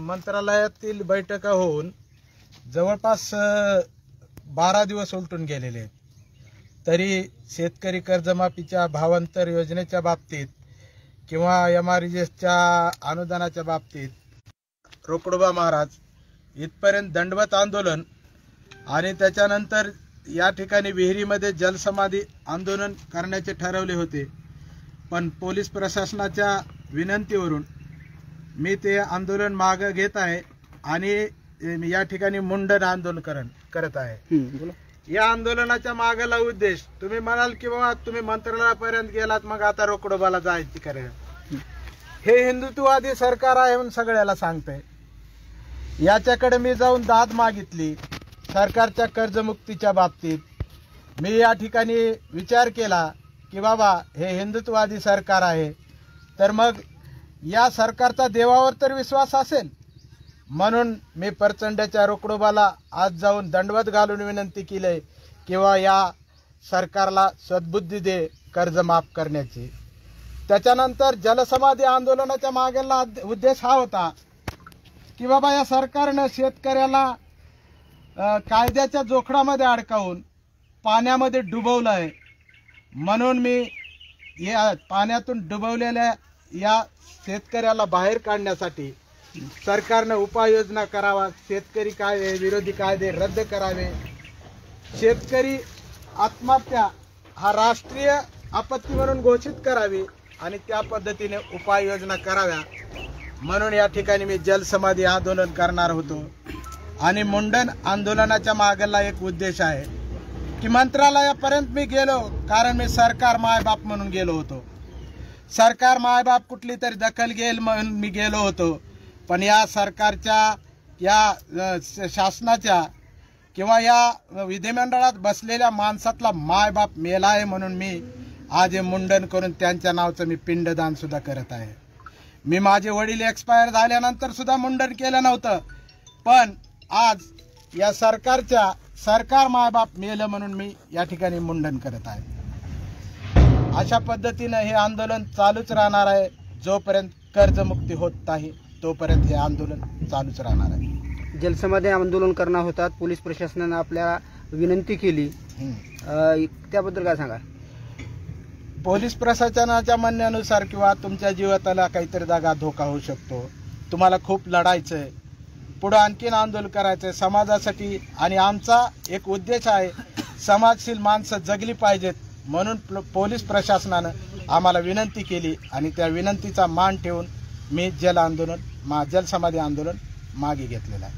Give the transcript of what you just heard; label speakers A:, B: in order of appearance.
A: मंत्रालयातील बैठका होऊन जवळपास 12 दिवस उलटून गेलेले आहेत, तरी शेतकरी कर्जमाफीच्या भावांतर योजनेच्या बाबतीत किंवा MRGSच्या अनुदानाच्या बाबतीत रोकडोबा महाराज इथपर्यंत दंडवत आंदोलन आणि त्याच्यानंतर या ठिकाणी विहिरीमध्ये जलसमाधी आंदोलन करण्याचे ठरवले होते, पण पोलीस प्रशासनाच्या विनंतीवरून मी ते आंदोलन मागे घेत आहे आणि या ठिकाणी मुंडन आंदोलन करत आहे। या आंदोलनाच्या मागला उद्देश तुम्ही म्हणाल की बाबा तुम्ही मंत्रालयापर्यंत गेलात, मग आता रोकडोबाला जायची करेल। हे हिंदुत्ववादी सरकार आहे म्हणून सगळ्याला सांगतंय। याच्याकडे मी जाऊन दाद मागितली सरकारच्या कर्जमुक्तीच्या बाबतीत। मी या ठिकाणी विचार केला की बाबा हे हिंदुत्ववादी सरकार आहे, तर मग या सरकारचा देवावर तर विश्वास असेल, म्हणून मी प्रचंडच्या रोकडोबाला आज जाऊन दंडवत घालून विनंती केली किंवा या सरकारला सद्बुद्धी दे कर्ज माफ करण्याची। त्याच्यानंतर जलसमाधी आंदोलनाच्या मागेला उद्देश हा होता की बाबा या सरकारनं शेतकऱ्याला कायद्याच्या जोखडामध्ये अडकावून पाण्यामध्ये डुबवलं आहे, म्हणून मी या पाण्यातून डुबवलेल्या या शेतकऱ्याला बाहेर काढण्यासाठी सरकारने उपाययोजना करावा, शेतकरी कायदे विरोधी कायदे रद्द करावे, शेतकरी आत्महत्या हा राष्ट्रीय आपत्ती म्हणून घोषित करावी आणि त्या पद्धतीने उपाययोजना कराव्या, म्हणून या ठिकाणी मी जलसमाधी आंदोलन करणार होतो। आणि मुंडन आंदोलनाच्या मागला एक उद्देश आहे की मंत्रालयापर्यंत मी गेलो, कारण मी सरकार मायबाप म्हणून गेलो होतो। सरकार मायबाप कुठली तरी दखल घेईल म्हणून मी गेलो होतो, पण या सरकारच्या या शासनाच्या किंवा या विधिमंडळात बसलेल्या माणसातला मायबाप मेला आहे, म्हणून मी आज हे मुंडन करून त्यांच्या नावाचं मी पिंडदान सुद्धा करत आहे। मी माझे वडील एक्सपायर झाल्यानंतर सुद्धा मुंडन केलं नव्हतं, पण आज या सरकार मायबाप मेलं म्हणून मी या ठिकाणी मुंडन करत आहे। अशा पद्धतीने हे आंदोलन चालूच राहणार आहे, जोपर्यंत कर्जमुक्ती होत नाही तोपर्यंत हे आंदोलन चालूच राहणार आहे।
B: जलसमाधी आंदोलन करणार होतात, पोलीस प्रशासनाने आपल्याला विनंती केली, त्याबद्दल काय सांगा?
A: पोलीस प्रशासनाच्या म्हणण्यानुसार किंवा तुमच्या जीवाला काहीतरी जागा धोका होऊ शकतो, तुम्हाला खूप लढायचंय, पुढे आणखीन आंदोलन करायचंय समाजासाठी, आणि आमचा एक उद्देश आहे समाजशील माणसं जगली पाहिजेत, म्हणून पोलीस प्रशासनानं आम्हाला विनंती केली आणि त्या विनंतीचा मान ठेवून मी जलसमाधी आंदोलन मागे घेतलेलं आहे।